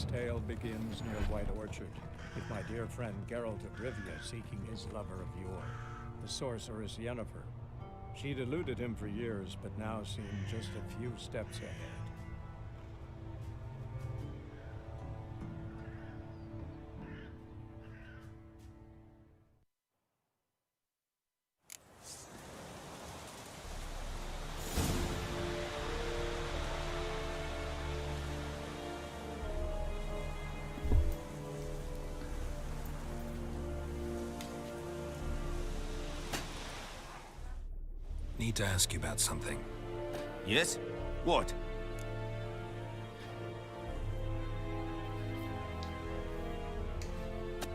This tale begins near White Orchard, with my dear friend Geralt of Rivia seeking his lover of yore, the sorceress Yennefer. She'd eluded him for years, but now seemed just a few steps ahead. Need to ask you about something. Yes? What?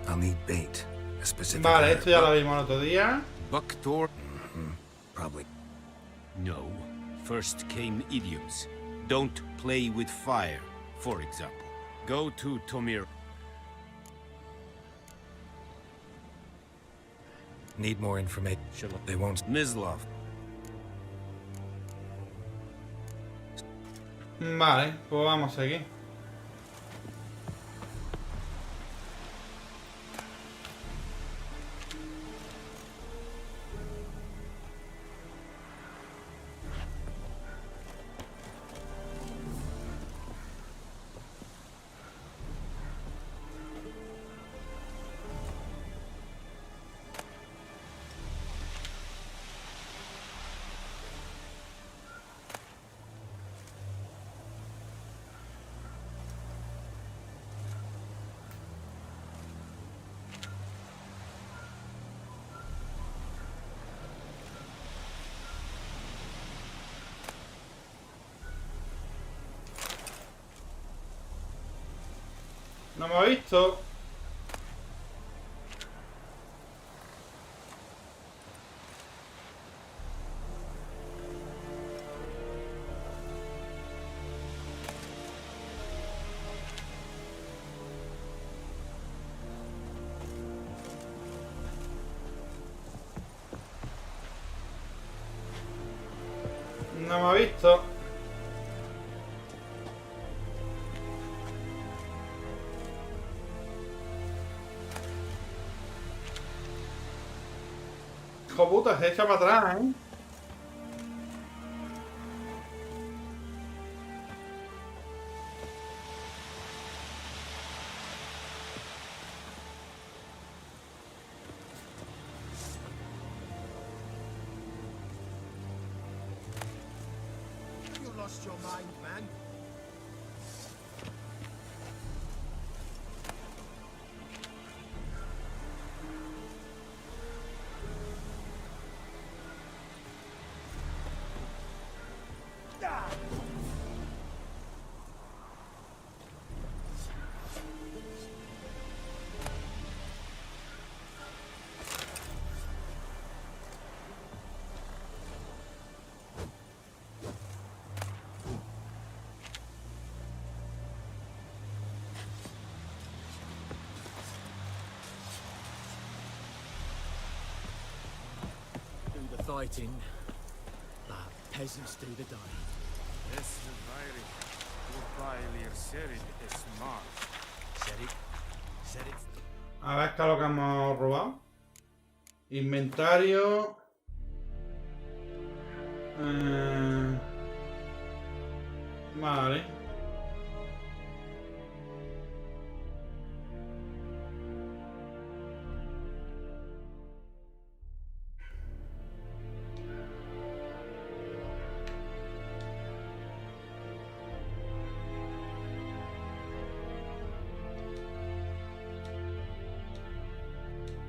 I'll need bait. A specific Vale, herb. esto ya lo vimos el otro día. Bucktor? Probably. No. First came idioms. Don't play with fire, for example. Go to Tomir. Need more information. They won't. Mislov. Vale, pues vamos a seguir. No me ha visto. No me ha visto. Hijo puta, se echa para atrás, ¿eh? You lost your mind, man. Do the fighting, but peasants do the dying. A ver qué es lo que hemos robado. Inventario. Vale.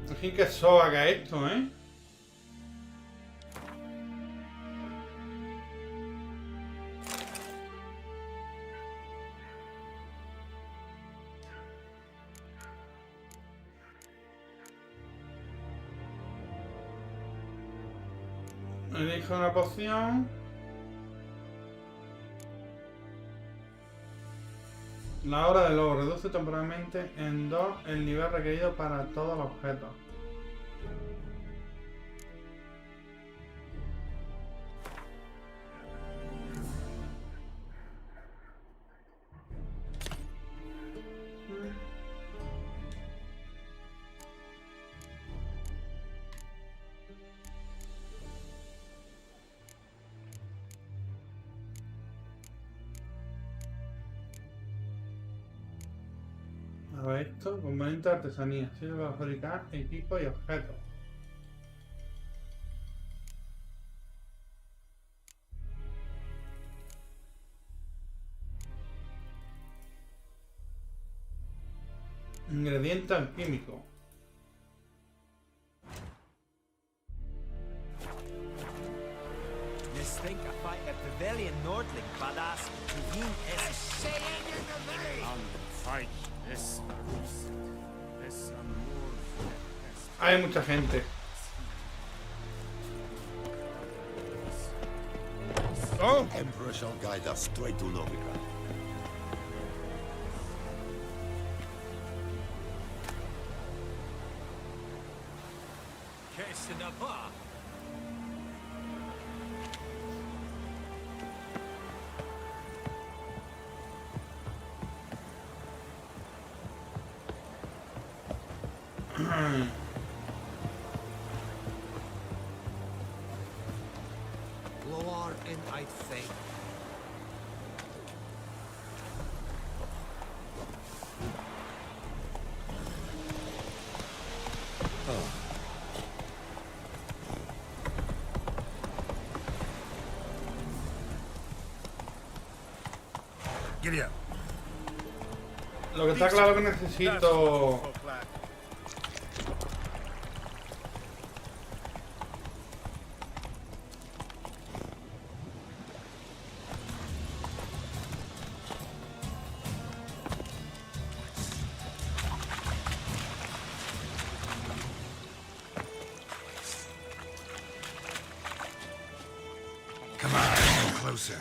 En fin, que soba que esto, ¿eh? Elijo una poción. La hora de lobo reduce temporalmente en 2 el nivel requerido para todos los objetos. esto? Componente de artesanía. Sirve para fabricar equipos y objetos. Ingrediente alquímico. Hay mucha gente. Oh? Emperor shall guide us straight to Novigrad. Lower and I think. Giddy up. Lo que está claro que necesito... Come on, come closer.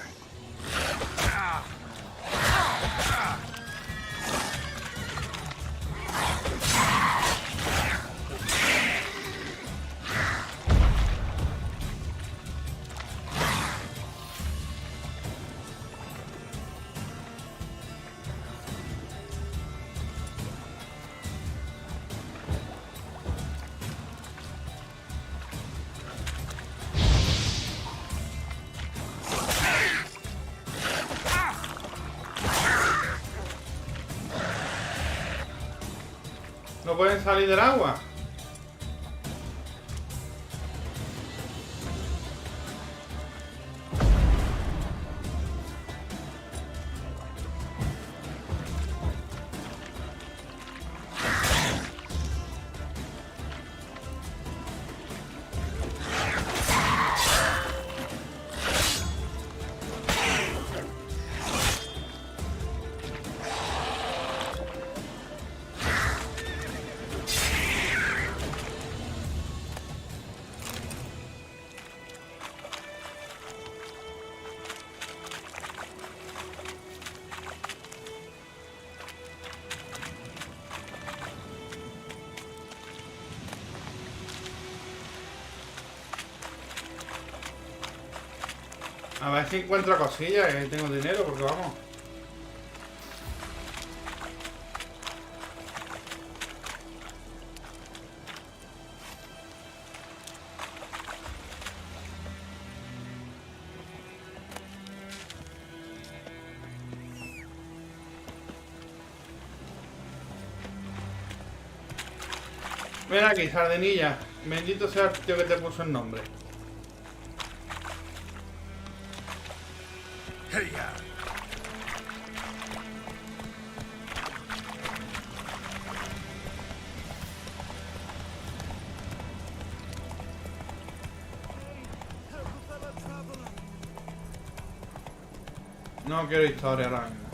No pueden salir del agua. A ver si encuentro cosillas, que tengo dinero, porque vamos. Ven aquí, sardinilla. Bendito sea el tío que te puso el nombre. Hey, ya. No quiero historia ahora mismo.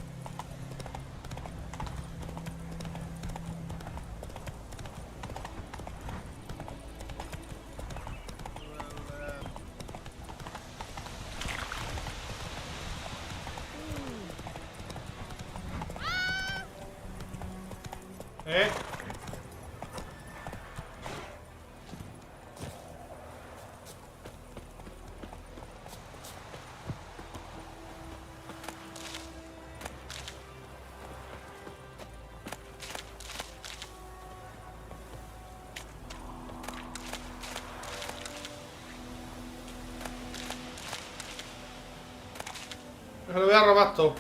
Se lo voy a robar todo.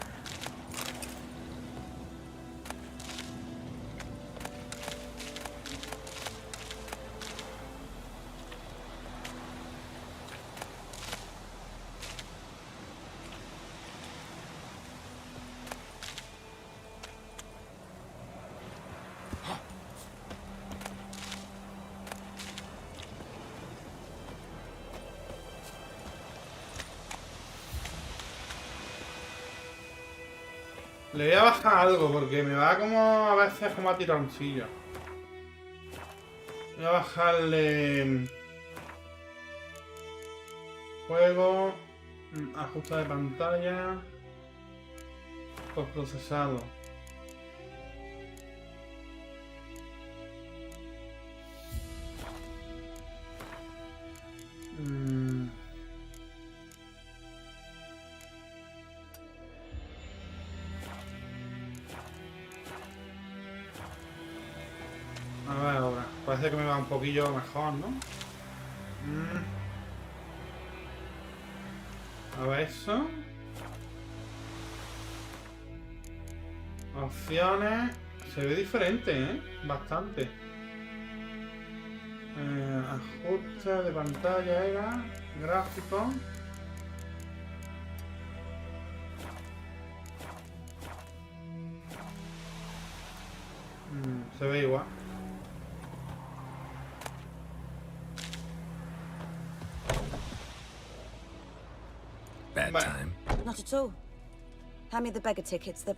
Le voy a bajar algo porque me da como a veces como a tironcillo. Voy a bajarle juego, ajuste de pantalla, postprocesado. A ver ahora, parece que me va un poquillo mejor, ¿no? A ver eso. Opciones. Se ve diferente, ¿eh? Bastante. Ajuste de pantalla era. Gráfico. Se ve igual. Bad time. Not at all. Hand me the beggar tickets, the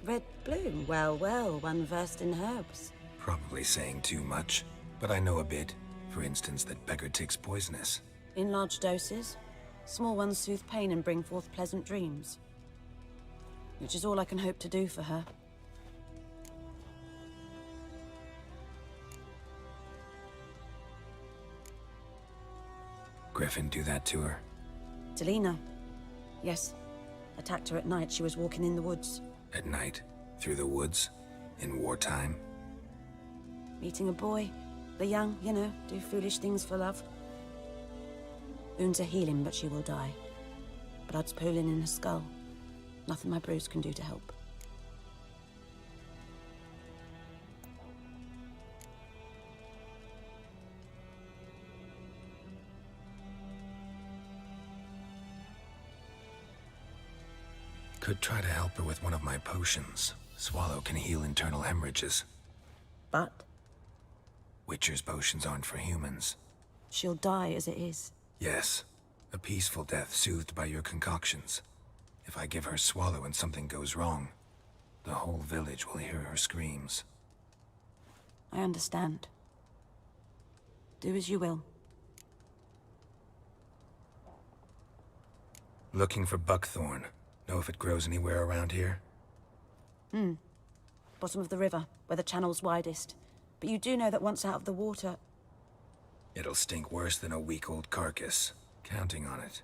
red bloom. Well, well, one versed in herbs. Probably saying too much, but I know a bit. For instance, that beggar tick's poisonous. In large doses. Small ones soothe pain and bring forth pleasant dreams. Which is all I can hope to do for her. Griffin do that to her? Delina. Yes. Attacked her at night. She was walking in the woods. At night? Through the woods? In wartime? Meeting a boy. The young, you know, do foolish things for love. Wounds are healing, but she will die. Blood's pooling in her skull. Nothing my bruise can do to help. Could try to help her with one of my potions. Swallow can heal internal hemorrhages. But Witcher's potions aren't for humans. she'll die as it is. Yes. A peaceful death soothed by your concoctions. If I give her Swallow and something goes wrong, the whole village will hear her screams. I understand. Do as you will. Looking for buckthorn. Know if it grows anywhere around here? Bottom of the river, where the channel's widest. But you do know that once out of the water... It'll stink worse than a week-old carcass. Counting on it.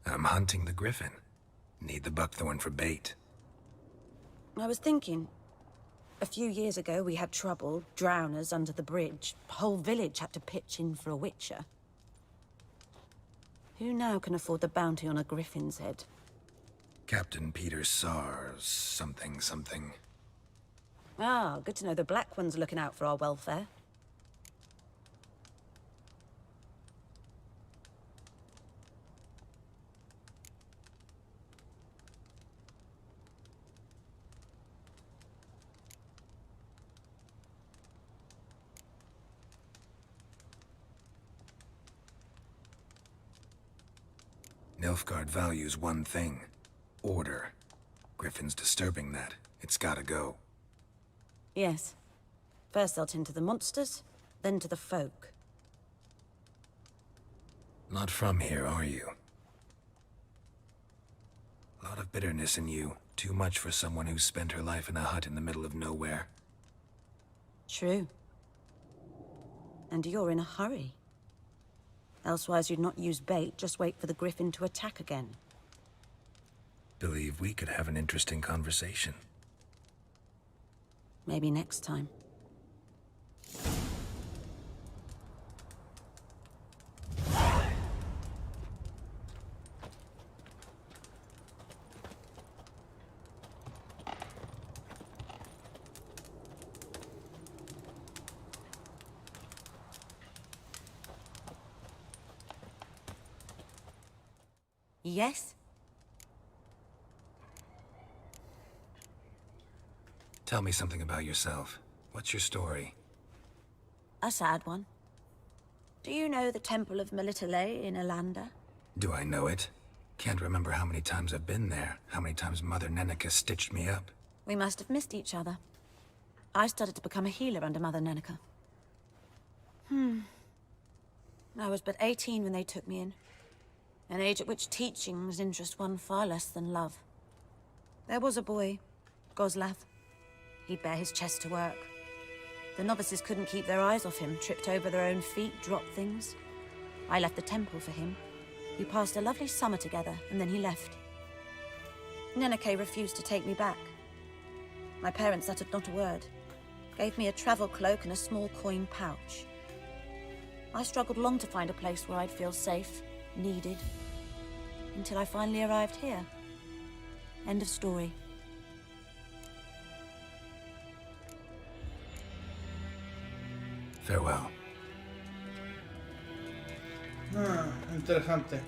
I'm hunting the griffin. Need the buckthorn for bait. I was thinking... A few years ago, we had trouble, drowners under the bridge. Whole village had to pitch in for a witcher. Who now can afford the bounty on a griffin's head? Captain Peter Sars, something. Ah, good to know the Black One's looking out for our welfare. Nilfgaard values one thing. Order. Griffin's disturbing that. It's gotta go. Yes. First they'll tend to the monsters, then to the folk. Not from here, are you? A lot of bitterness in you. Too much for someone who's spent her life in a hut in the middle of nowhere. True. And you're in a hurry. Elsewise you'd not use bait, just wait for the griffin to attack again. Believe we could have an interesting conversation. Maybe next time. Yes? Tell me something about yourself. What's your story? A sad one. Do you know the Temple of Melitele in Alanda? Do I know it? Can't remember how many times I've been there, how many times Mother Nenica stitched me up. We must have missed each other. I started to become a healer under Mother Nenica. I was but 18 when they took me in. An age at which teachings interest one far less than love. There was a boy, Goslav. He'd bare his chest to work. The novices couldn't keep their eyes off him, tripped over their own feet, dropped things. I left the temple for him. We passed a lovely summer together, and then he left. Nenike refused to take me back. My parents uttered not a word. Gave me a travel cloak and a small coin pouch. I struggled long to find a place where I'd feel safe, needed, until I finally arrived here. End of story. Farewell. Interesante.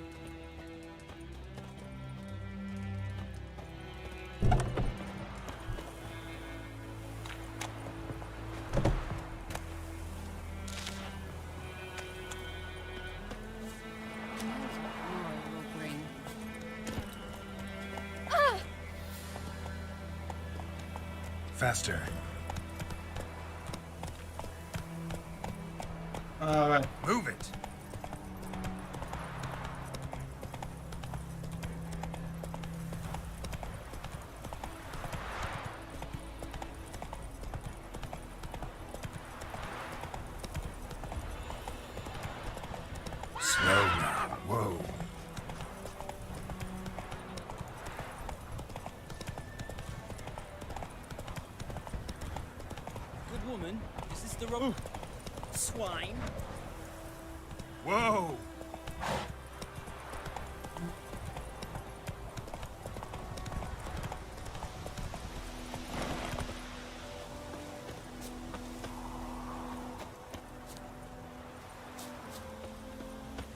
Faster. A ver. Move it. Slow now. Whoa. Good woman, is this the wrong swine? Whoa.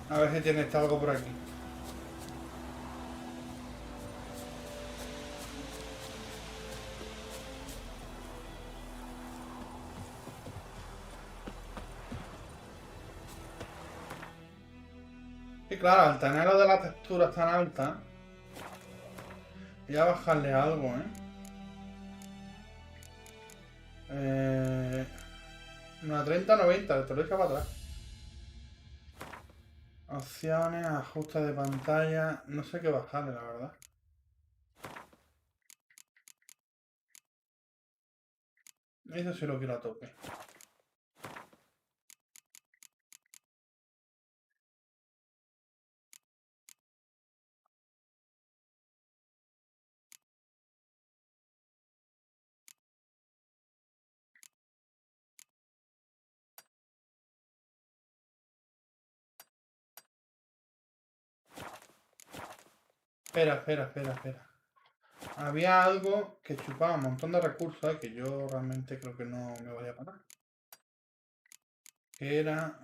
A ver si tiene algo por aquí. Y claro, al tener lo de las texturas tan altas, voy a bajarle algo, una 30-90, te lo echo para atrás. Opciones, ajustes de pantalla, no sé qué bajarle, la verdad. Eso sí lo quiero a tope. Espera. Había algo que chupaba un montón de recursos, que yo realmente creo que no me vaya a parar. Que era...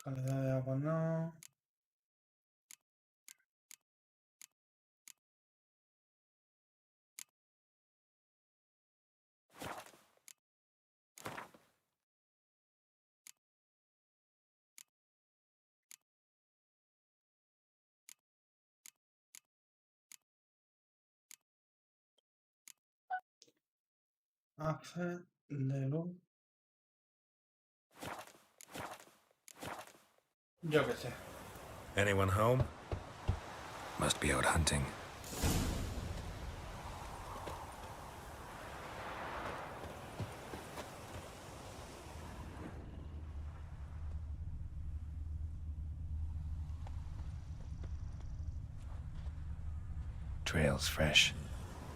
calidad de agua no... Hace de luz... Yo qué sé. Anyone home? Must be out hunting. Trail's fresh.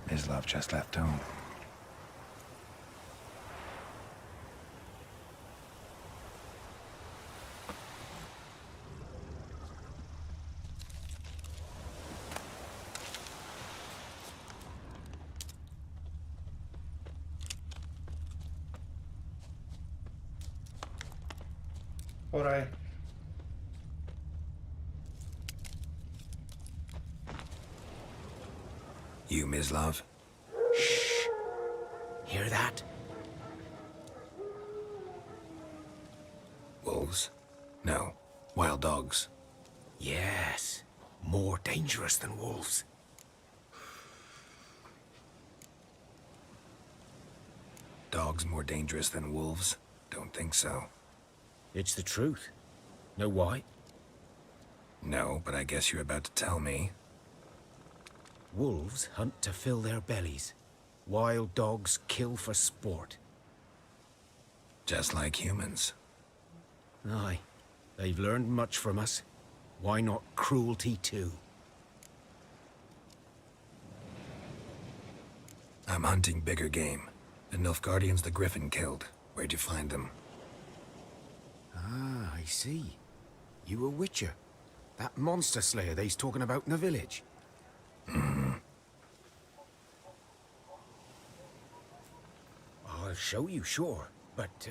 Mislav just left home. Por ahí. You, Mislav? Hear that? No, wild dogs. Yes, more dangerous than wolves. Dogs more dangerous than wolves? Don't think so. It's the truth. Know why? No, but I guess you're about to tell me. Wolves hunt to fill their bellies. Wild dogs kill for sport. Just like humans. Aye, they've learned much from us. Why not cruelty too? I'm hunting bigger game. The Nilfgaardians the Griffin killed. Where'd you find them? Ah, I see. You a witcher. That monster slayer they's talking about in the village. I'll show you, sure. But,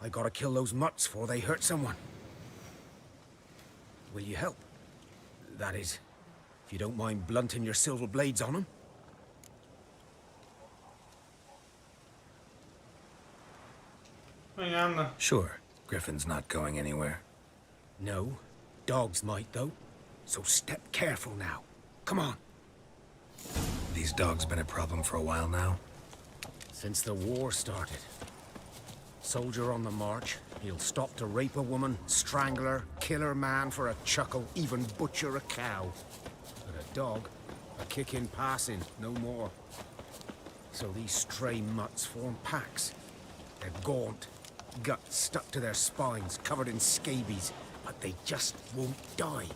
I gotta kill those mutts before they hurt someone. Will you help? That is, if you don't mind blunting your silver blades on them. Venga, anda. Sure. Griffin's not going anywhere. No, dogs might though. So step careful now. Come on. These dogs been a problem for a while now? Since the war started. Soldier on the march, he'll stop to rape a woman, strangle her, kill her man for a chuckle, even butcher a cow. But a dog, a kick in passing, no more. So these stray mutts form packs. They're gaunt, guts stuck to their spines, covered in scabies, but they just won't die.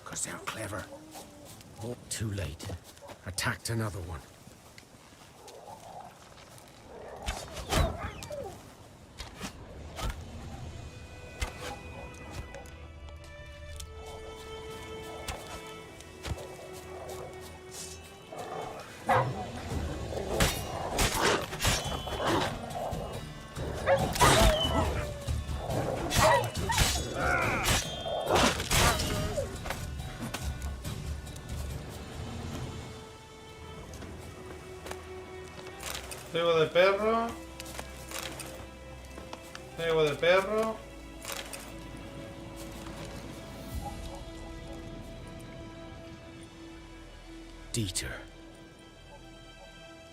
'Cause they're clever. Oh, too late. Attacked another one. Cebo de perro. Cebo de perro. Dieter.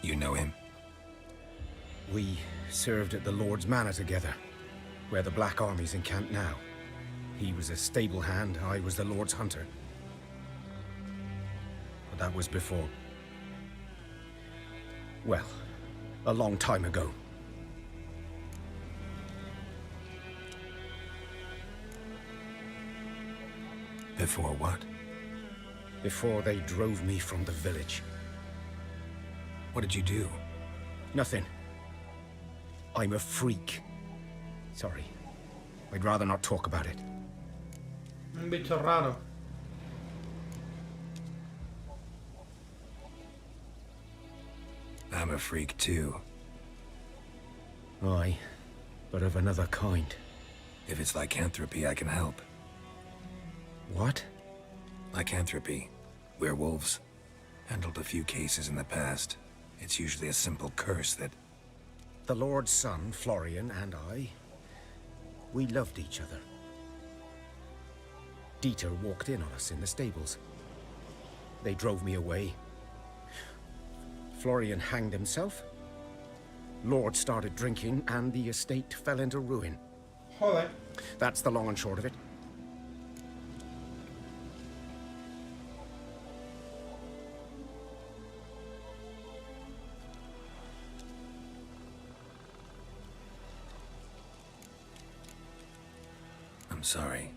You know him? We served at the Lord's Manor together, where the Black Army's encamped now. He was a stable hand, I was the Lord's hunter. But that was before... well, a long time ago. Before what? Before they drove me from the village. What did you do? Nothing. I'm a freak. Sorry. I'd rather not talk about it. Un bicho raro. I'm a freak too. Aye, but of another kind. If it's lycanthropy, I can help. What? Lycanthropy. Werewolves. Handled a few cases in the past. It's usually a simple curse that... The Lord's son, Florian, and I, we loved each other. Dieter walked in on us in the stables. They drove me away. Florian hanged himself. Lord started drinking, and the estate fell into ruin. Joder. That's the long and short of it. I'm sorry.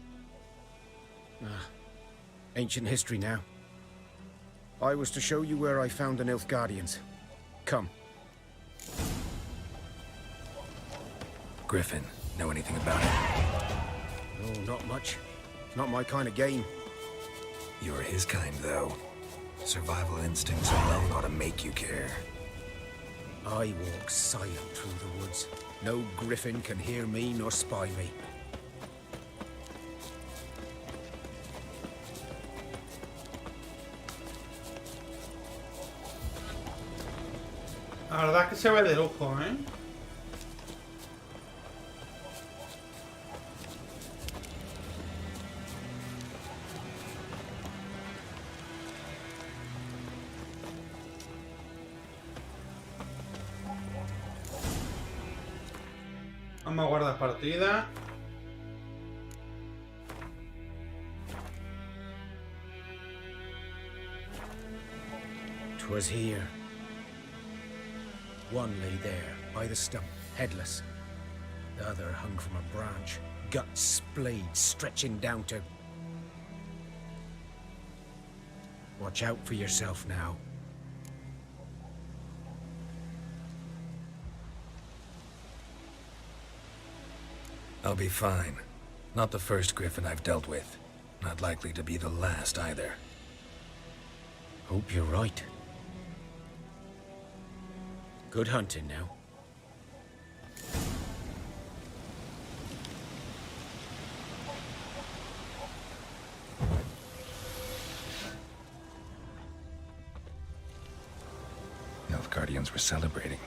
Ancient history now. I was to show you where I found the Nilfgaardians. Come. Griffin, know anything about it? No, not much. It's not my kind of game. You're his kind, though. Survival instincts alone ought to make you care. I walk silent through the woods. No griffin can hear me nor spy me. La verdad es que se ve de lujo, ¿eh? Vamos a guardar partida. "'Twas here. One lay there, by the stump, headless. The other hung from a branch, guts splayed, stretching down to... Watch out for yourself now." I'll be fine. Not the first griffin I've dealt with. Not likely to be the last either. Hope you're right. Good hunting now. Elf Guardians were celebrating.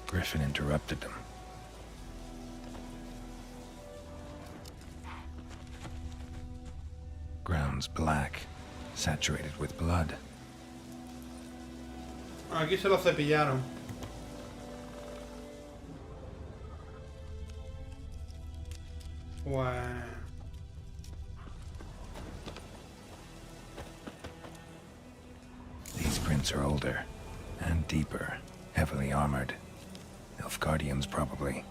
Griffin interrupted them. Ground's black, saturated with blood. Aquí se lo cepillaron. Pues... These prints are older and deeper, heavily armored. Elf Guardians, probably.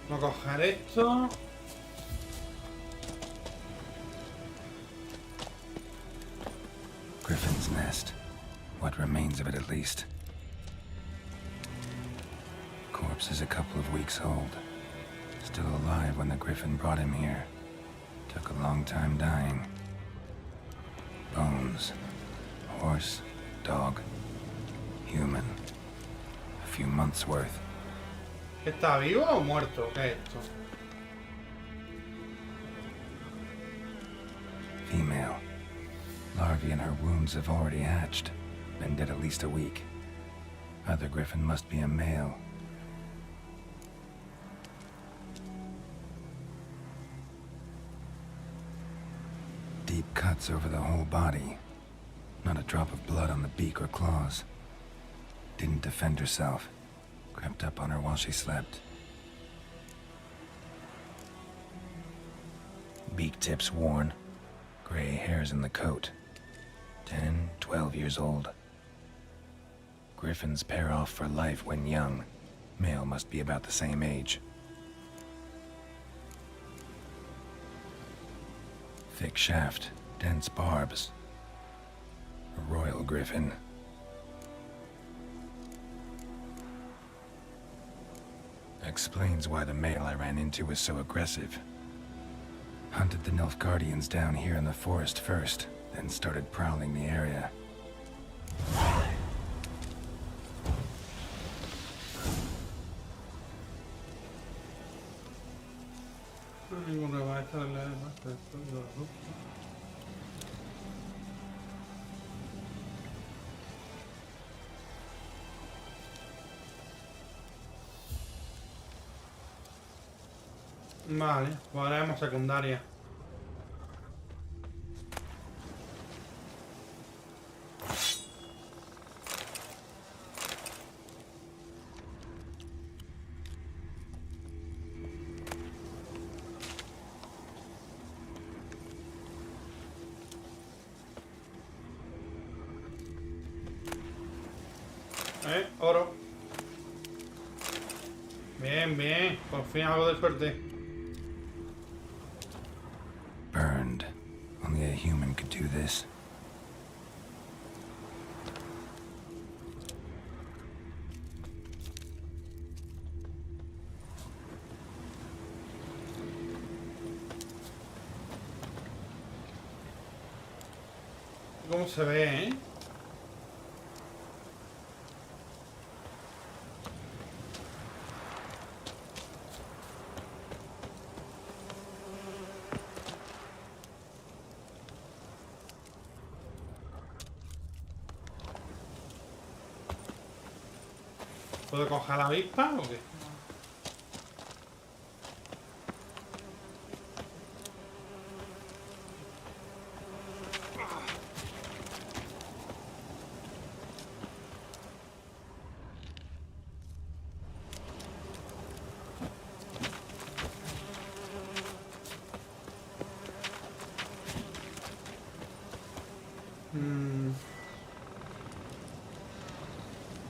Vamos a coger esto. Griffin's nest. What remains of it, at least. Corpse is a couple of weeks old. Still alive when the griffin brought him here. Took a long time dying. Bones. Horse. Dog. Human. A few months' worth. ¿Está vivo o muerto? ¿Qué es esto? Female. Larvae in her wounds have already hatched. Been dead at least a week. Other griffin must be a male. Deep cuts over the whole body. Not a drop of blood on the beak or claws. Didn't defend herself. Crept up on her while she slept. Beak tips worn. Gray hairs in the coat. 10, 12 years old. Griffins pair off for life when young. Male must be about the same age. Thick shaft, dense barbs. A royal griffin. Explains why the male I ran into was so aggressive. Hunted the Nilfgaardians down here in the forest first, then started prowling the area. Vale, pues ahora vamos secundaria. Oro. Bien, bien. Por fin algo de suerte. human could do this. ¿Cómo se ve, eh? ¿Puedo coger la avispa o qué?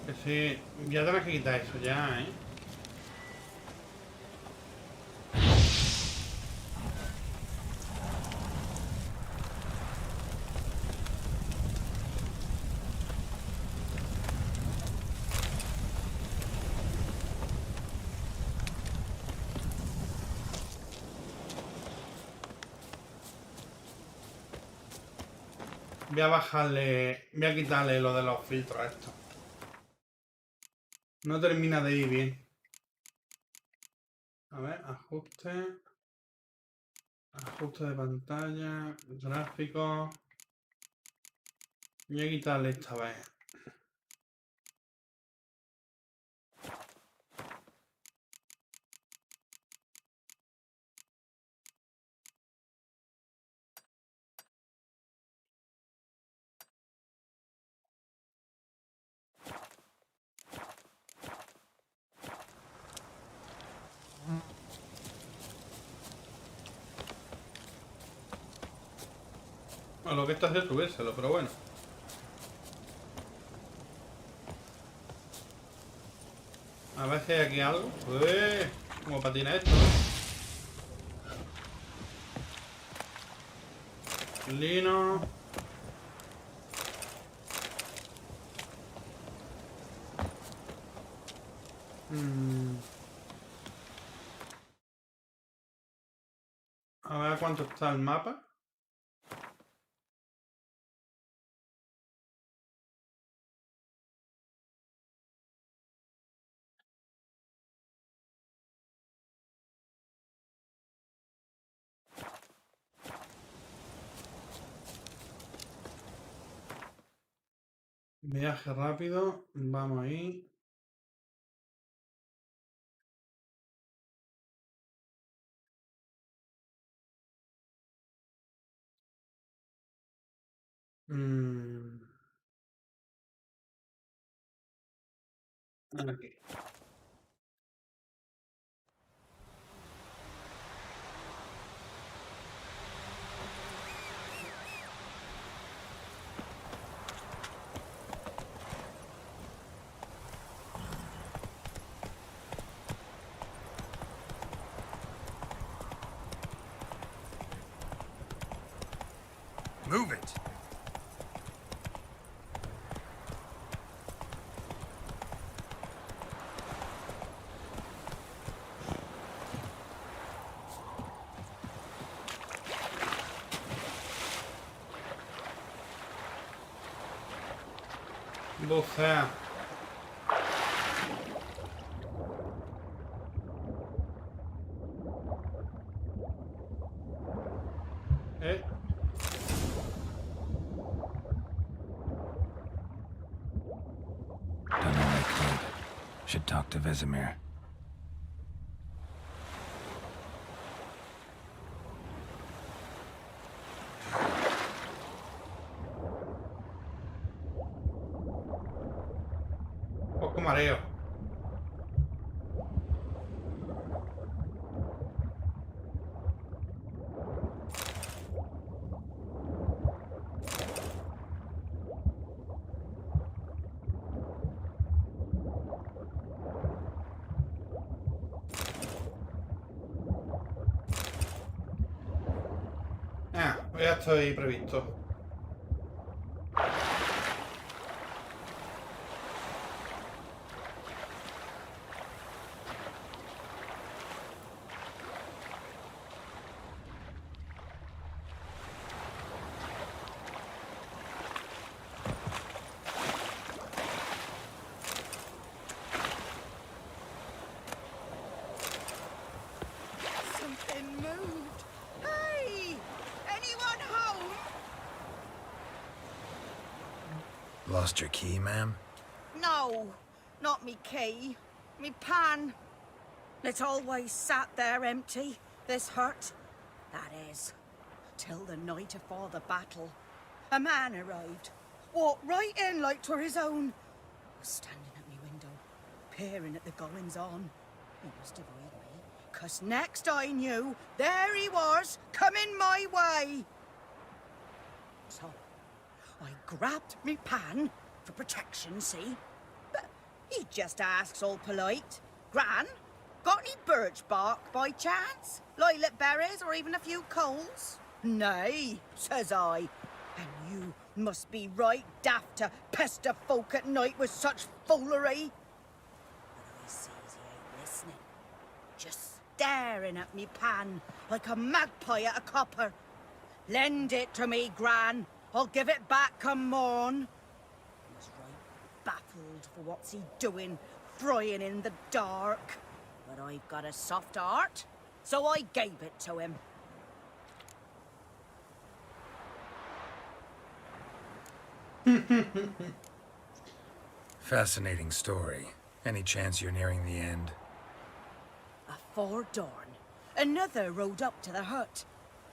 Que sí, ya tenés que quitar eso ya, ¿eh? Voy a bajarle, voy a quitarle lo de los filtros a esto. No termina de ir bien. A ver, ajuste. Ajuste de pantalla, gráficos. Voy a quitarle esta vez. Bueno, lo que esto hace es subírselo, pero bueno. A ver si hay aquí algo. ¡Uy! ¿Cómo patina esto? Lino. A ver cuánto está el mapa. Viaje rápido. Vamos ahí. Aquí. Move it! Bucea. Done all I could. Should talk to Vesemir. Poco mareo. Ah. Ya estoy previsto. Something moved. Hey! Anyone home? Lost your key, ma'am? No, not me key. Me pan. It's always sat there empty, this hut. That is, till the night afore the battle. A man arrived, walked right in like 'twere his own. Was standing at me window, peering at the goings-on. He must avoid me, 'cause next I knew, there he was, coming my way. So, I grabbed me pan, for protection, see? But he just asks all polite, Gran, got any birch bark by chance? Lilac berries or even a few coals? Nay, says I. And you must be right daft to pester folk at night with such foolery. But I sees he ain't listening. Just staring at me pan like a magpie at a copper. Lend it to me, Gran. I'll give it back come morn. He was right baffled for what's he doing, frying in the dark. But I've got a soft heart, so I gave it to him. Fascinating story. Any chance you're nearing the end? Afore dawn, another rode up to the hut.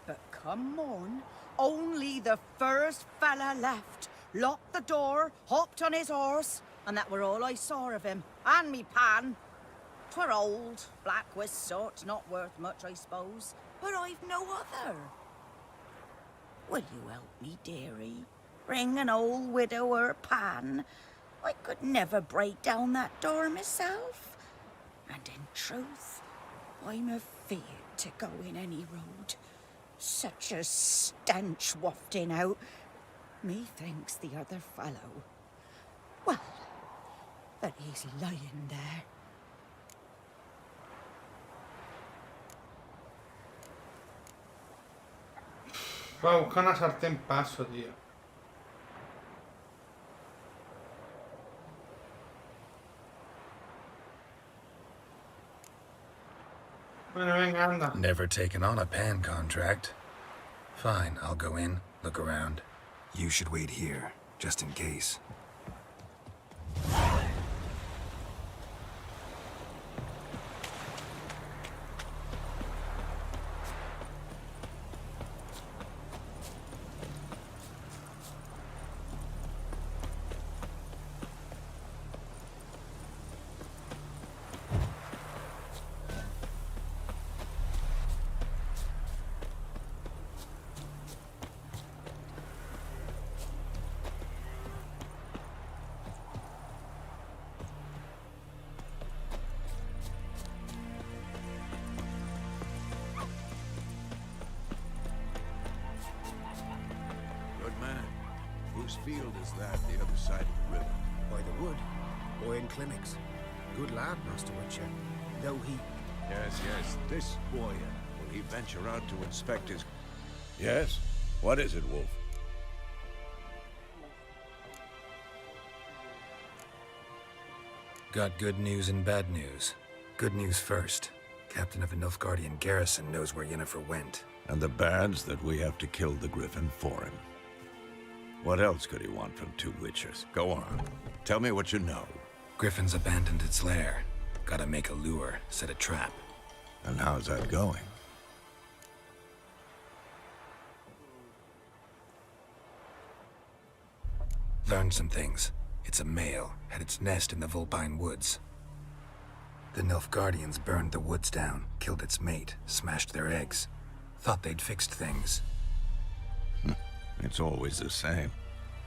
But come morn, only the first fella left, locked the door, hopped on his horse, and that were all I saw of him, and me pan. 'Twere old, black with soot, not worth much, I suppose, but I've no other. Will you help me, dearie? Bring an old widower pan. I could never break down that door myself. And in truth, I'm afeard to go in any road. Such a stench wafting out. Methinks the other fellow, well, that he's lying there. Voy a buscar una sartén paso, tío. Bueno, venga, anda. Never taken on a pan contract. Fine, I'll go in, look around. You should wait here, just in case. Good man. Whose field is that, the other side of the river? By the wood, boy in clinics. Good lad, Master Witcher. Though he... Yes, this boy. Will he venture out to inspect his... Yes? What is it, Wolf? Got good news and bad news. Good news first. Captain of the Nilfgaardian garrison knows where Yennefer went. And the bad's that we have to kill the Griffin for him. What else could he want from two witchers? Go on. Tell me what you know. Griffin's abandoned its lair. Gotta make a lure, set a trap. And how's that going? Learned some things. It's a male, had its nest in the Vulpine Woods. The Nilfgaardians burned the woods down, killed its mate, smashed their eggs. Thought they'd fixed things. It's always the same.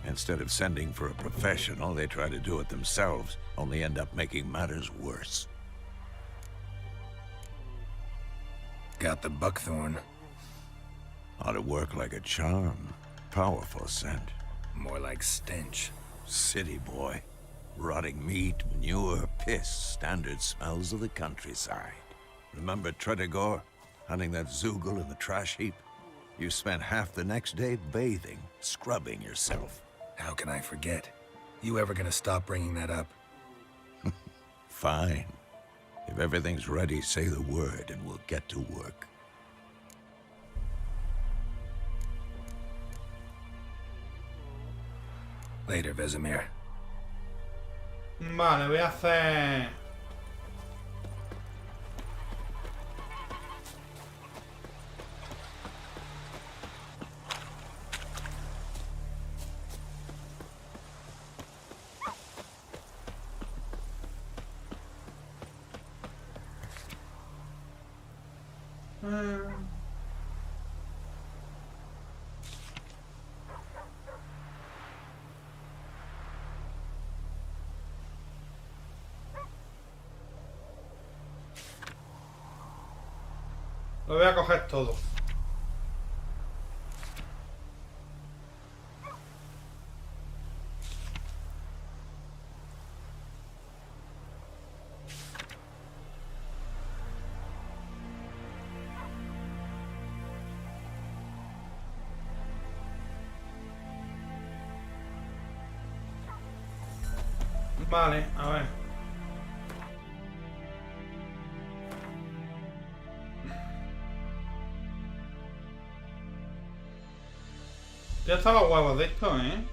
Instead of sending for a professional, they try to do it themselves, only end up making matters worse. Got the buckthorn. Ought to work like a charm. Powerful scent. More like stench. City boy. Rotting meat, manure, piss. Standard smells of the countryside. Remember Tretogor? Hunting that Zoogle in the trash heap? You spent half the next day bathing, scrubbing yourself. How can I forget? You ever gonna stop bringing that up? Fine. If everything's ready, say the word and we'll get to work. Later, Vesemir. Vale, voy a hacer... Lo voy a coger todo. Vale, a ver. Ya están los huevos de esto, ¿eh?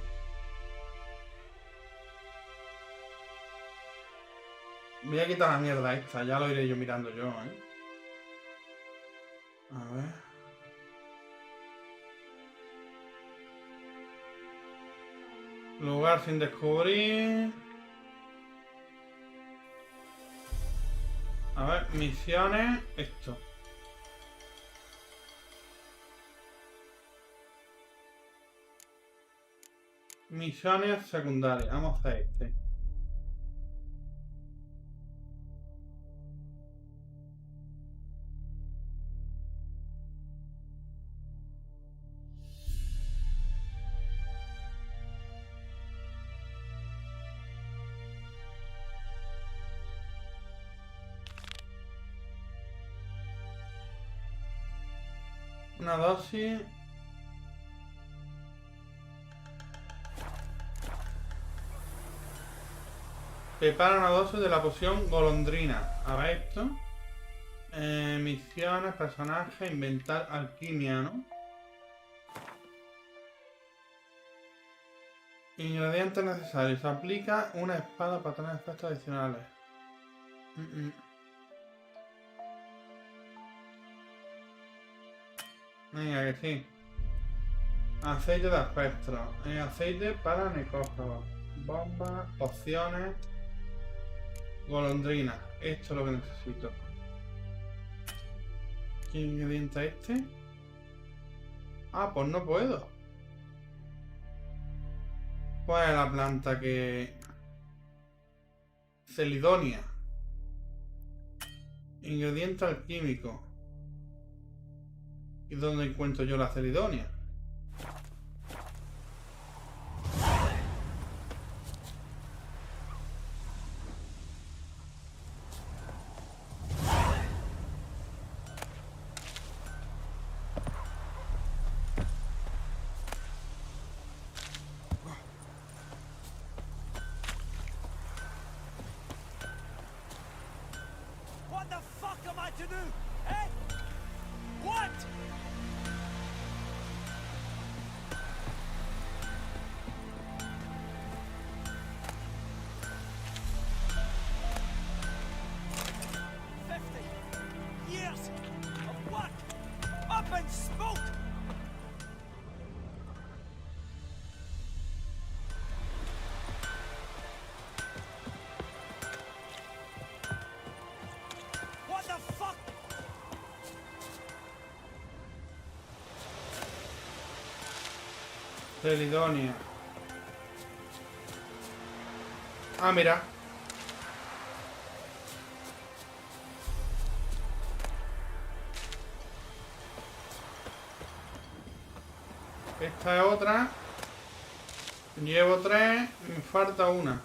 Voy a quitar la mierda esta, ya lo iré yo mirando yo, ¿eh? A ver. Lugar sin descubrir. A ver, misiones. Esto. Misiones secundarias. Vamos a hacer este. Una dosis. Prepara una dosis de la poción golondrina. A ver esto. Misiones, personajes, inventar alquimia, ¿no? Ingredientes necesarios. Aplica una espada para tener efectos adicionales. Venga, que sí. Aceite de espectro. Aceite para necrófagos. Bombas, pociones. Golondrina. Esto es lo que necesito. ¿Qué ingrediente es este? Ah, pues no puedo. ¿Cuál es la planta que...? Celidonia. Ingrediente alquímico. ¿Y dónde encuentro yo la celidonia? What the fuck am I to do? Eh? What? Years of work up in smoke. What the fuck? Celidonia. Ah, mira. Esta es otra. Llevo 3. Me falta una.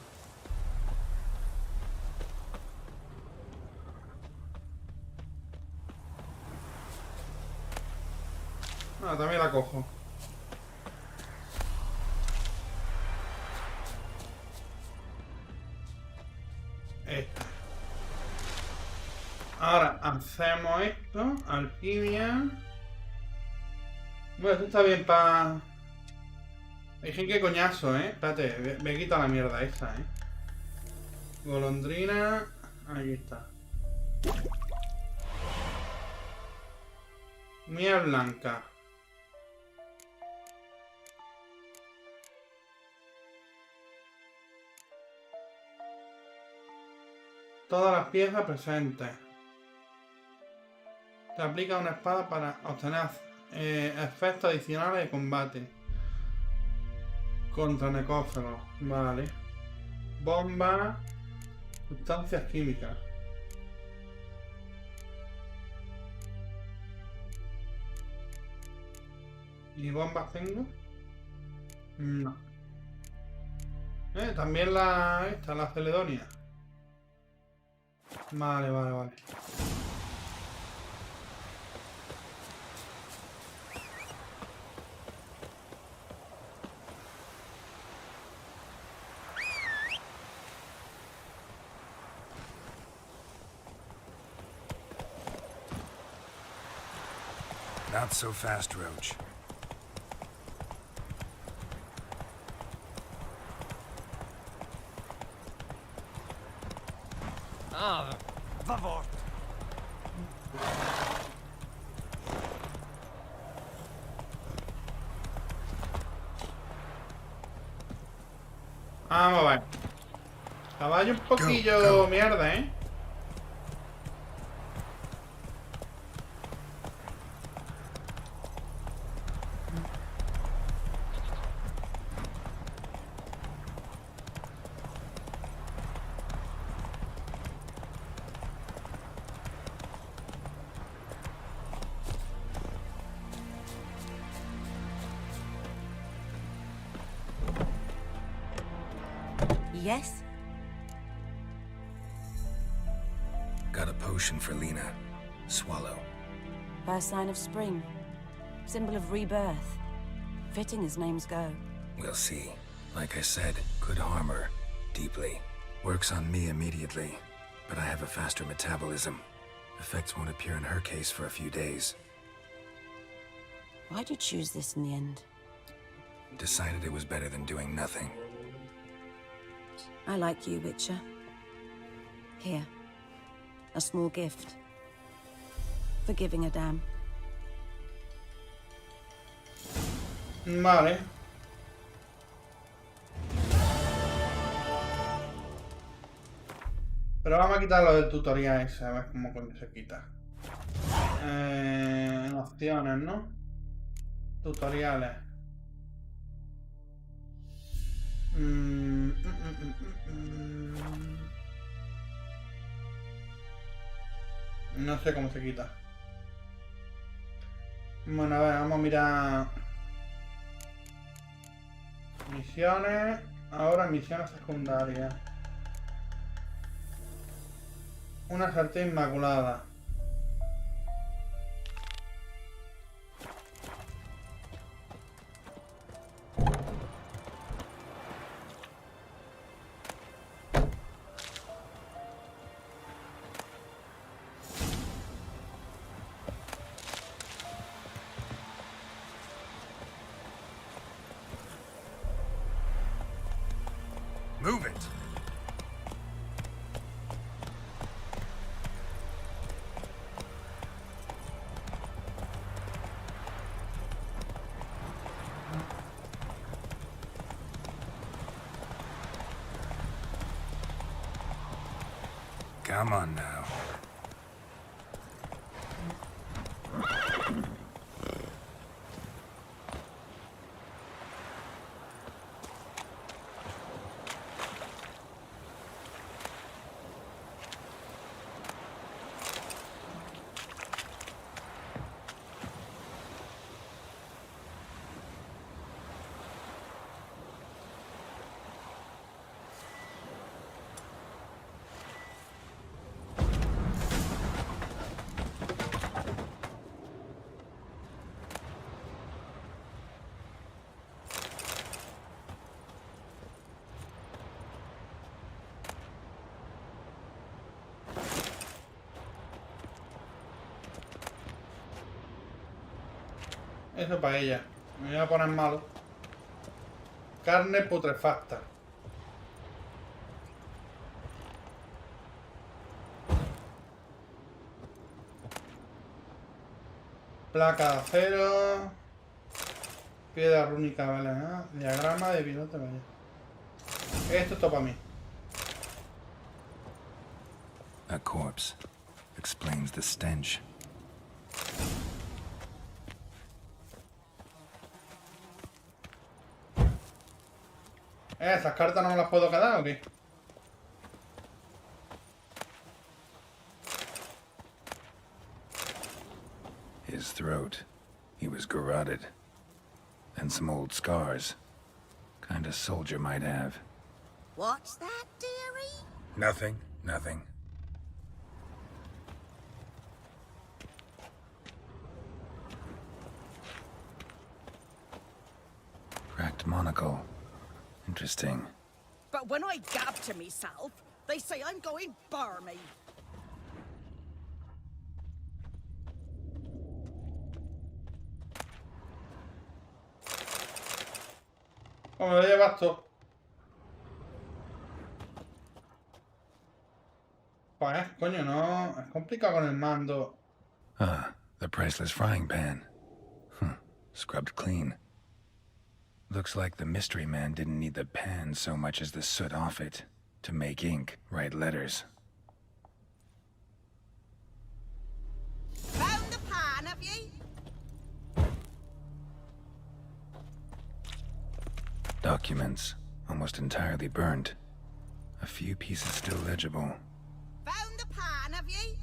Ah, también la cojo. Esta. Ahora hacemos esto. Alquimia. Bueno, esto está bien para... Dije que coñazo, Espérate, me quita la mierda esa, Golondrina. Aquí está. Miel blanca. Todas las piezas presentes. Te aplica una espada para obtener efectos adicionales de combate. Contra necrófagos. Vale. Bomba. Sustancias químicas. ¿Y bombas tengo? No. También la Celedonia. Vale, vale, vale. Not so fast, Roach. Ah, favor. Vamos a ver. Caballo un poquillo Go. mierda, Yes? Got a potion for Lena. Swallow. First sign of spring. Symbol of rebirth. Fitting as names go. We'll see. Like I said, could harm her. Deeply. Works on me immediately. But I have a faster metabolism. Effects won't appear in her case for a few days. Why'd you choose this in the end? Decided it was better than doing nothing. I like you, Witcher. Here. A small gift. For giving a damn. Vale. Pero vamos a quitar lo del tutorial ese, a ver cómo coño se quita. Opciones, ¿no? Tutoriales. No sé cómo se quita. Bueno, a ver, vamos a mirar. Misiones. Ahora misiones secundarias. Una sartén inmaculada. Move it! Come on now. Eso para ella. Me voy a poner malo. Carne putrefacta. Placa de acero. Piedra rúnica, vale, ¿eh? Diagrama de piloto, vaya. Esto es todo para mí. A corpse. Explains the stench. ¿Esas cartas no me las puedo quedar o qué? His throat. He was garroted. And some old scars. Kind of soldier might have. What's that, dearie? Nothing. Nothing. Cracked monocle. Interesting. But when I gab to myself, they say I'm going barmy. ¿Cómo lo llevas tú? Pues, coño, no. Es complicado con el mando. Ah, the priceless frying pan. Scrubbed clean. Looks like the mystery man didn't need the pan so much as the soot off it to make ink, write letters. Found the pan, have ye? Documents, almost entirely burnt. A few pieces still legible. Found the pan, have ye?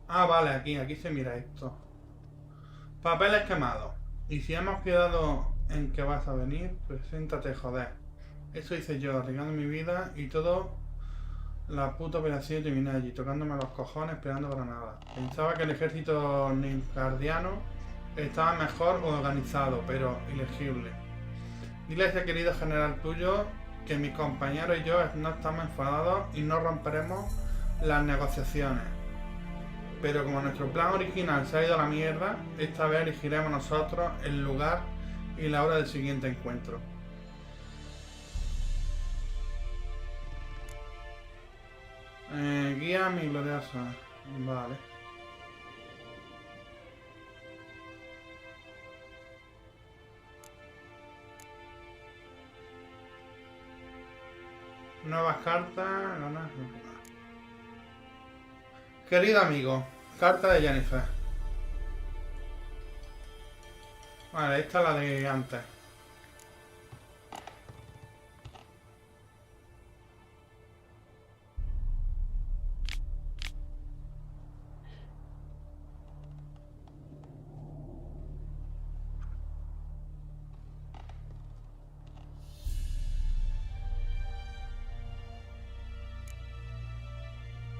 Ah, vale, aquí se mira esto. Papeles quemados. Y si hemos quedado en que vas a venir, preséntate, joder. Eso hice yo, arriesgando mi vida y todo. La puta operación y terminé allí, tocándome los cojones, pegando granadas. Pensaba que el ejército nilfgaardiano estaba mejor organizado, pero ilegible. Dile a ese querido general tuyo que mis compañeros y yo no estamos enfadados y no romperemos las negociaciones. Pero como nuestro plan original se ha ido a la mierda, esta vez elegiremos nosotros el lugar y la hora del siguiente encuentro. Guía mi gloriosa. Vale. Nuevas cartas. Ganas. Querido amigo, carta de Jennifer. Vale, esta es la de antes.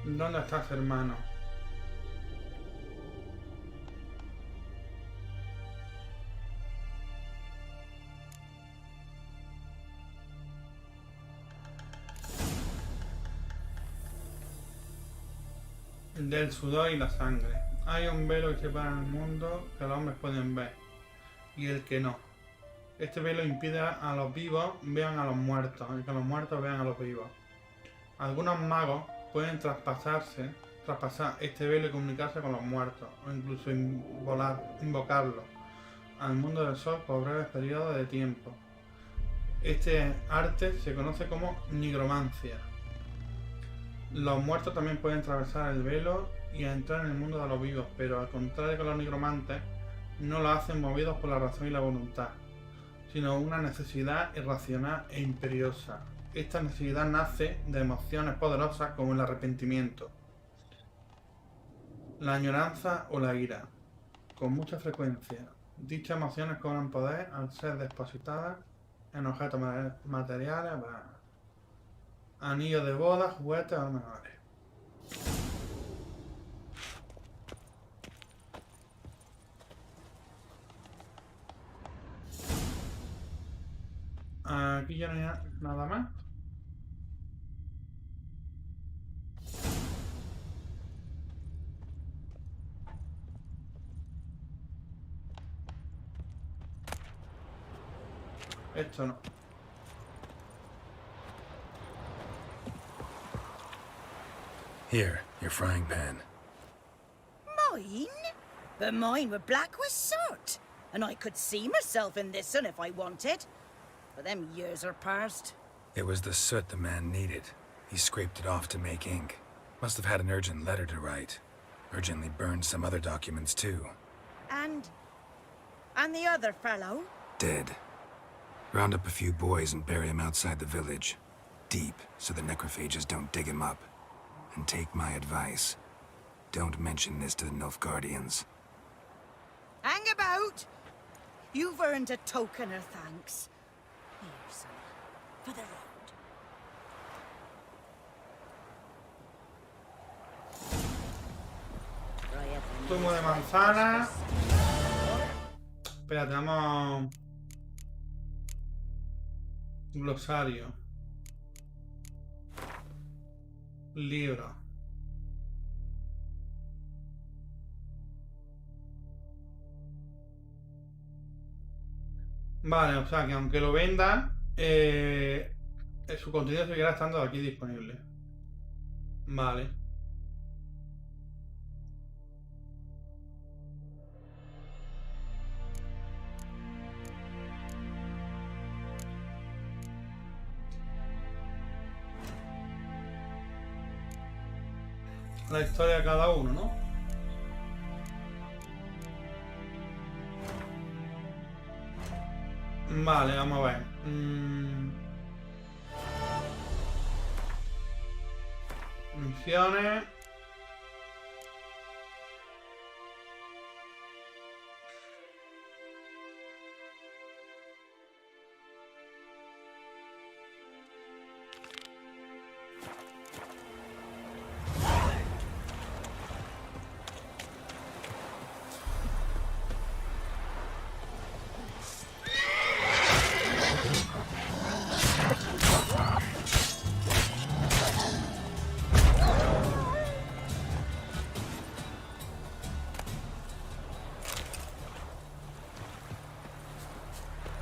¿Dónde estás, hermano? Del sudor y la sangre. Hay un velo que separa el mundo que los hombres pueden ver y el que no. Este velo impide a los vivos vean a los muertos y que los muertos vean a los vivos. Algunos magos pueden traspasar este velo y comunicarse con los muertos, o incluso invocarlo al mundo del sol por breves periodos de tiempo. Este arte se conoce como nigromancia. Los muertos también pueden atravesar el velo y entrar en el mundo de los vivos, pero al contrario que los nigromantes, no lo hacen movidos por la razón y la voluntad, sino una necesidad irracional e imperiosa. Esta necesidad nace de emociones poderosas como el arrepentimiento, la añoranza o la ira. Con mucha frecuencia, dichas emociones cobran poder al ser depositadas en objetos materiales, anillos de boda, juguetes o menores. Aquí ya no hay nada más. Esto no. Here, your frying pan. Mine? But mine were black with soot. And I could see myself in this one if I wanted. But them years are past. It was the soot the man needed. He scraped it off to make ink. Must have had an urgent letter to write. Urgently burned some other documents too. And the other fellow? Dead. Round up a few boys and bury him outside the village. Deep, so the necrophages don't dig him up. And take my advice. Don't mention this to the Nilfgaardians. Hang about! You've earned a token of thanks. Here, son, for the road. Zumo de manzana. Espérate, vamos... Glosario. Libro. Vale, o sea que aunque lo venda, su contenido seguirá estando aquí disponible. Vale. La historia de cada uno, ¿no? Vale, vamos a ver. Misiones.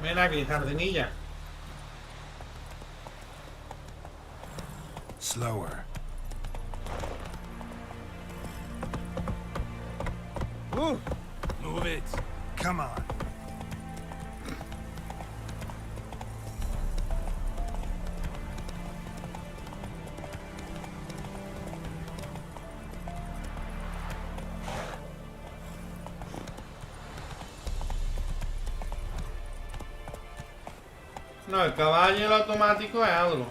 Ven aquí, jardinilla. Slower. Move it. Come on. No, el caballo y el automático es algo.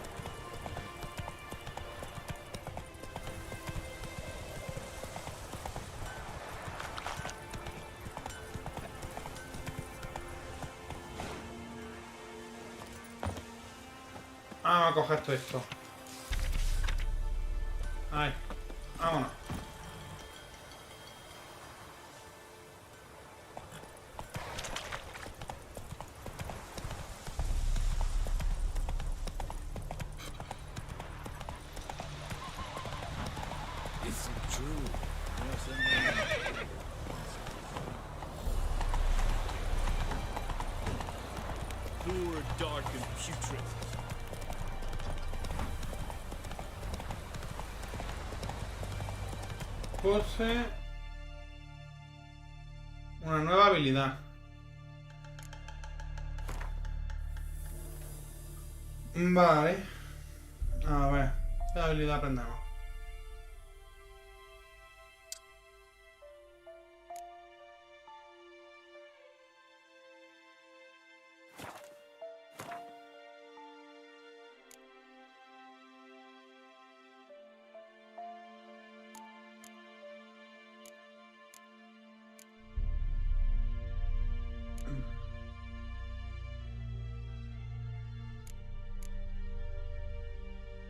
Vamos a coger todo esto. Ahí, vámonos. Is it true? Poor, dark, and putrid. Puse una nueva habilidad. Vale. A ver, ¿qué habilidad aprendemos?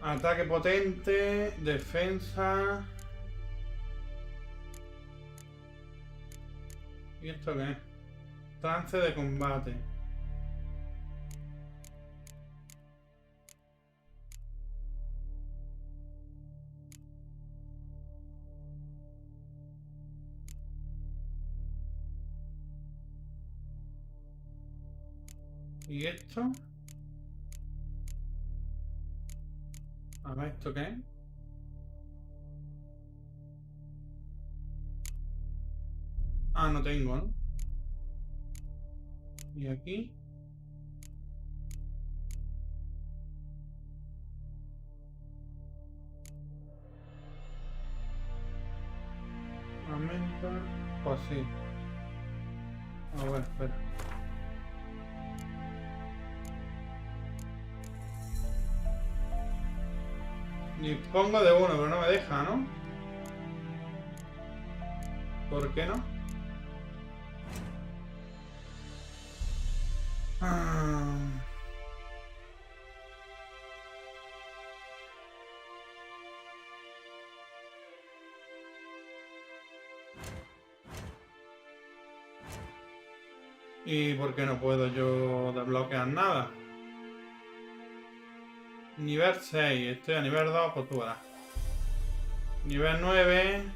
Ataque potente, defensa. ¿Y esto qué es? Trance de combate. ¿Y esto? A ver, ¿esto qué es? Ah, no tengo, ¿no? Y aquí. Aumenta. Pues sí. A ver, espera. Dispongo de uno, pero no me deja, ¿no? ¿Por qué no? Ah. ¿Y por qué no puedo yo desbloquear nada? Nivel 6, estoy a nivel 2, pues tú verás. Nivel 9.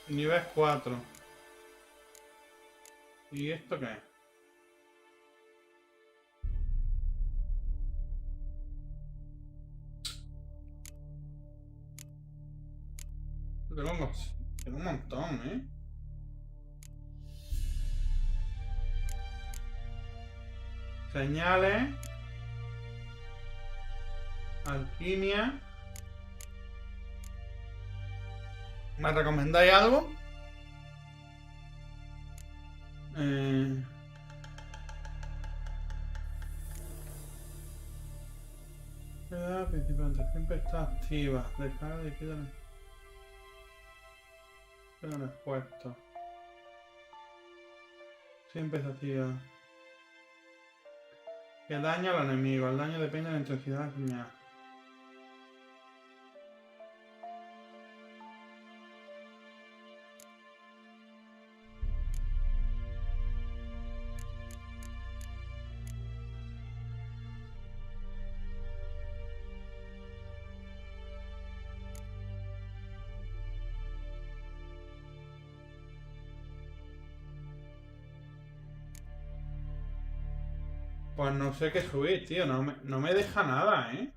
Nivel 4. ¿Y esto qué es? Tengo un montón, ¿eh? Señales. Alquimia. ¿Me recomendáis algo? Principante siempre está activa. Dejar de quedar expuesto. Siempre está activa. Que daña al enemigo. El daño depende de la intensidad de la señal. Pues no sé qué subir, tío. No me deja nada, ¿eh?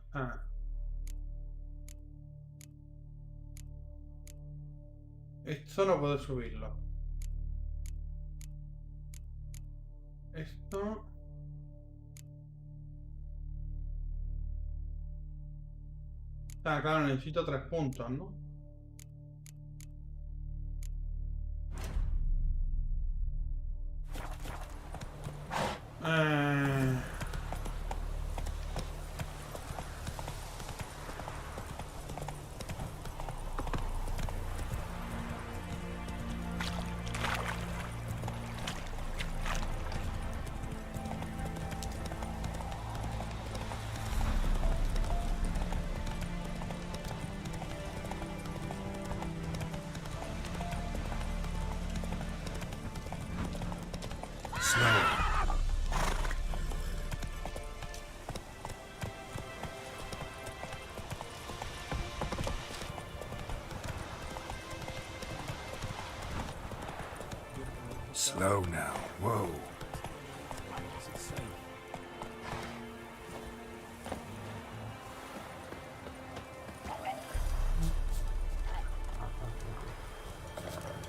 Esto no puedo subirlo. Esto... claro, necesito 3 puntos, ¿no? Slow now. Whoa.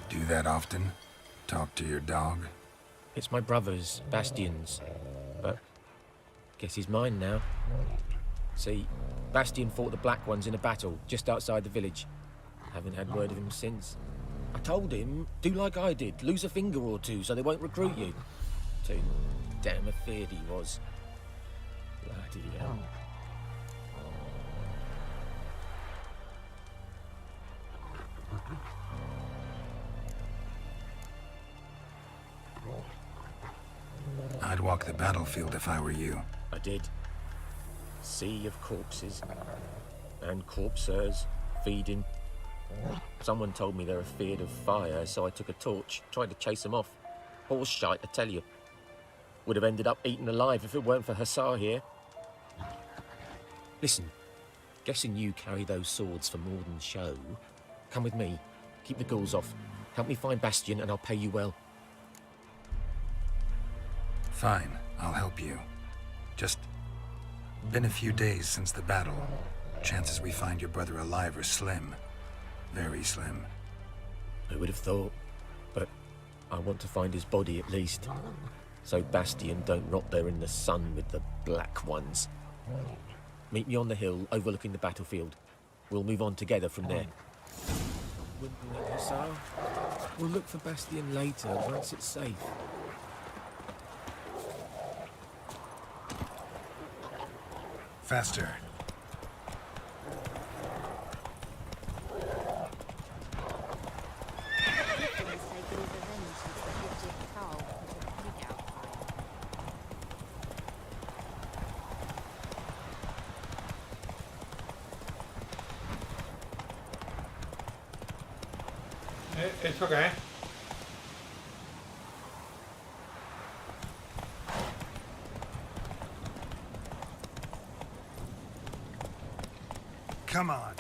Do that often? Talk to your dog? It's my brother's, Bastian's, but guess he's mine now. See, Bastian fought the Black Ones in a battle just outside the village. Haven't had word of him since. I told him, do like I did, lose a finger or two so they won't recruit you. Too damn afeard he was. Bloody hell. I'd walk the battlefield if I were you. I did. Sea of corpses. And corpsers feeding. Someone told me they're afeard of fire, so I took a torch, tried to chase them off. Horse shite, I tell you. Would have ended up eaten alive if it weren't for Hussar here. Listen, guessing you carry those swords for more than show. Come with me. Keep the ghouls off. Help me find Bastian and I'll pay you well. Fine, I'll help you. Just Been a few days since the battle. Chances we find your brother alive are slim. Very slim. I would have thought, but I want to find his body at least. So Bastion don't rot there in the sun with the black ones. Meet me on the hill overlooking the battlefield. We'll move on together from there. Wouldn't it, Hussar? We'll look for Bastion later, once it's safe. Faster. ¿Eso qué es? Come on.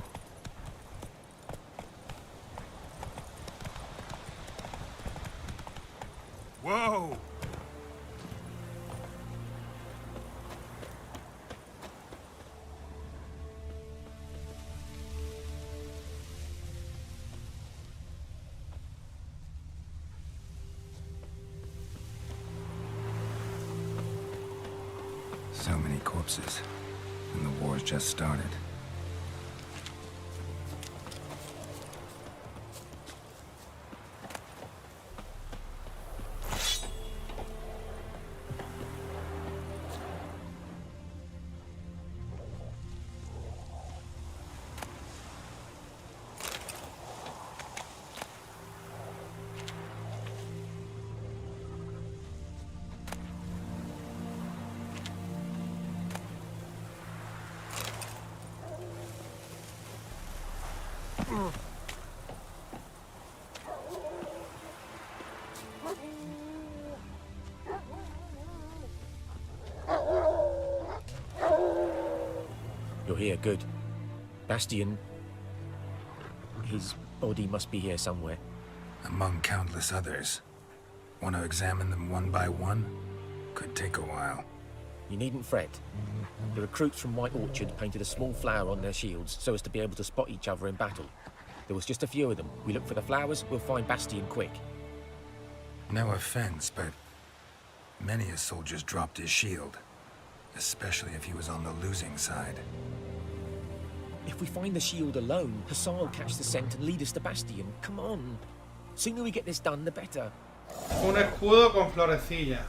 Whoa! So many corpses, and the war's just started. You're here, good. Bastion... his body must be here somewhere. Among countless others. Want to examine them one by one? Could take a while. You needn't fret. The recruits from White Orchard painted a small flower on their shields so as to be able to spot each other in battle. There was just a few of them. We look for the flowers, we'll find Bastion quick. No offense, but many a soldier's dropped his shield. Especially if he was on the losing side. If we find the shield alone, Hassan will catch the scent and lead us to Bastion. Come on. Sooner we get this done, the better. Un escudo con florecilla.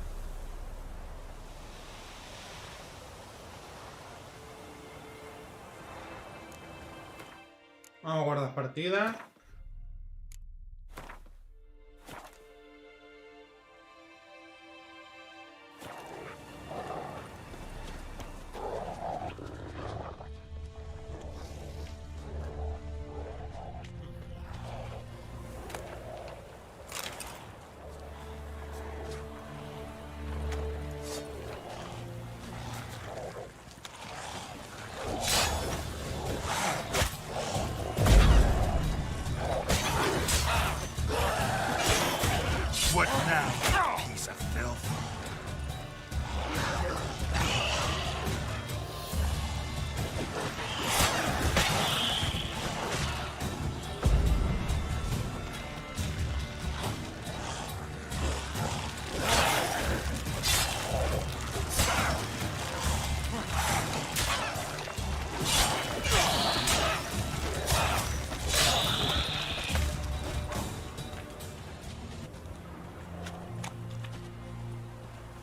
Vamos a guardar partida. What now, piece of filth?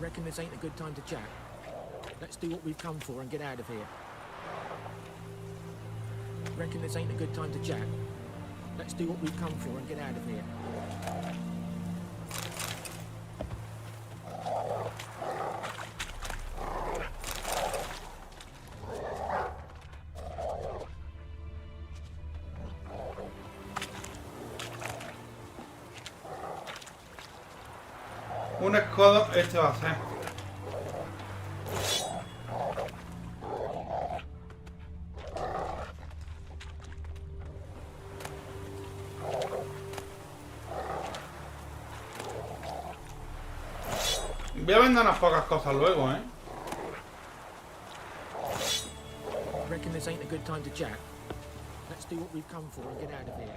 Reckon this ain't a good time to chat. Let's do what we've come for and get out of here. Reckon this ain't a good time to chat. Let's do what we've come for and get out of here. Un escudo, este va a ser. Voy a vender unas pocas cosas luego, ¿eh? Reckon this ain't a good time to chat? Let's do what we've come for and get out of here.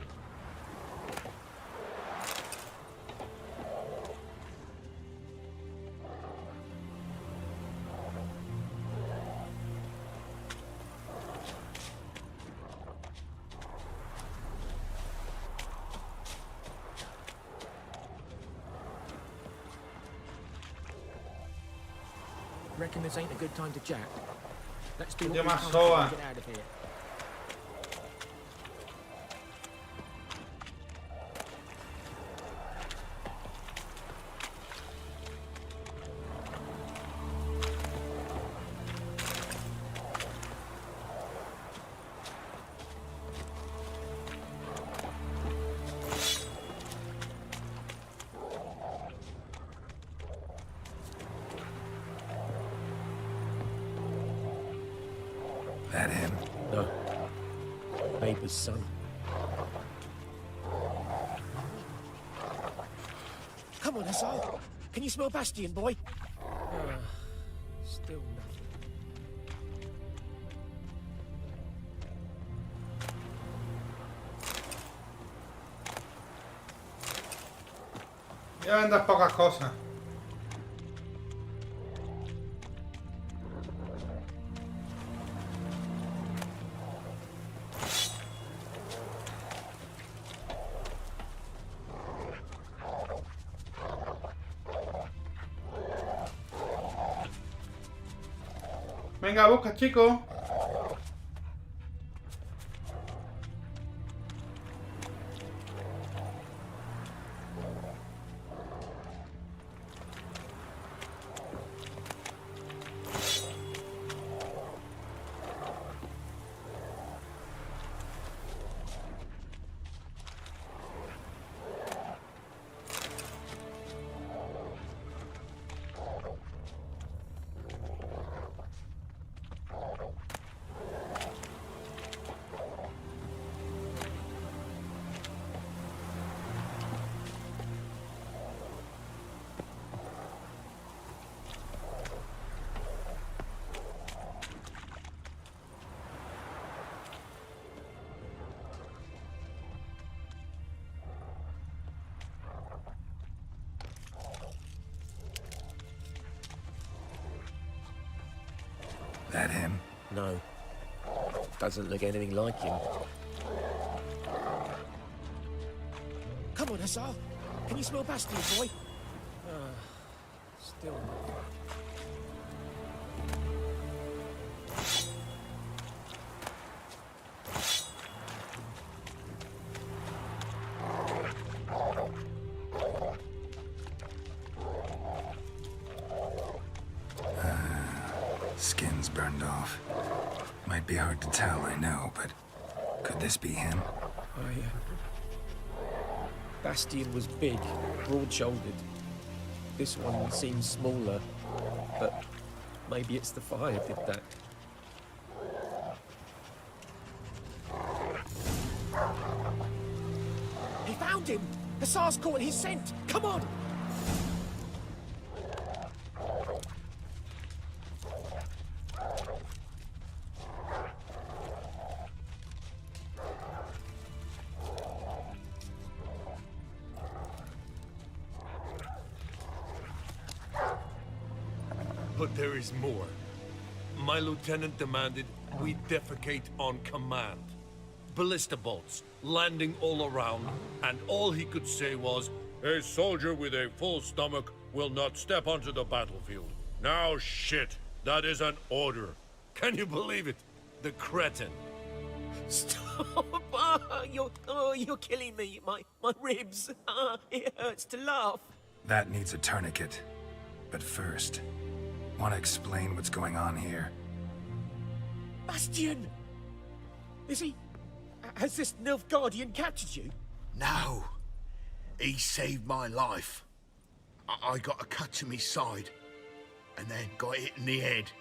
Reckon this ain't a good time to chat? Let's do what we've come for and get out of here. That him? No. Neighbour's son. Come on, Hussar. Can you smell Bastion, boy? Still nothing. Ya vendas pocas cosas. Venga, busca, chico. That him? No. Doesn't look anything like him. Come on, Hussar. Can you smell Bastion, boy? Still nothing. Skin's burned off. Might be hard to tell, I know, but could this be him? Bastion was big, broad-shouldered. This one seems smaller, but maybe it's the fire did that. He found him! Hussar's caught his scent! Come on! But there is more. My lieutenant demanded we defecate on command. Ballista bolts, landing all around, and all he could say was, "A soldier with a full stomach will not step onto the battlefield." Now shit, that is an order. Can you believe it? The cretin. Stop! You're killing me. My ribs. It hurts to laugh. That needs a tourniquet. But first, want to explain what's going on here? Bastion! Is he... Has this Nilfgaardian captured you? No. He saved my life. I got a cut to my side, and then got hit in the head.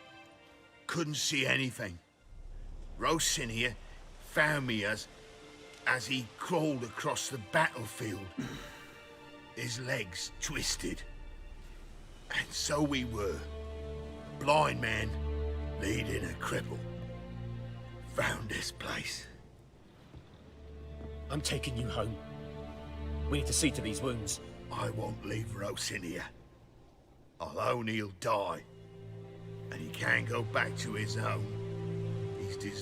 Couldn't see anything. Rosin here found me as he crawled across the battlefield. His legs twisted. And so we were. Blind man leading a cripple. this place. I'm taking you home. We need to see to these wounds. I won't leave Rose in here. I'll own he'll die. And he can't go back to his own. He's deserved.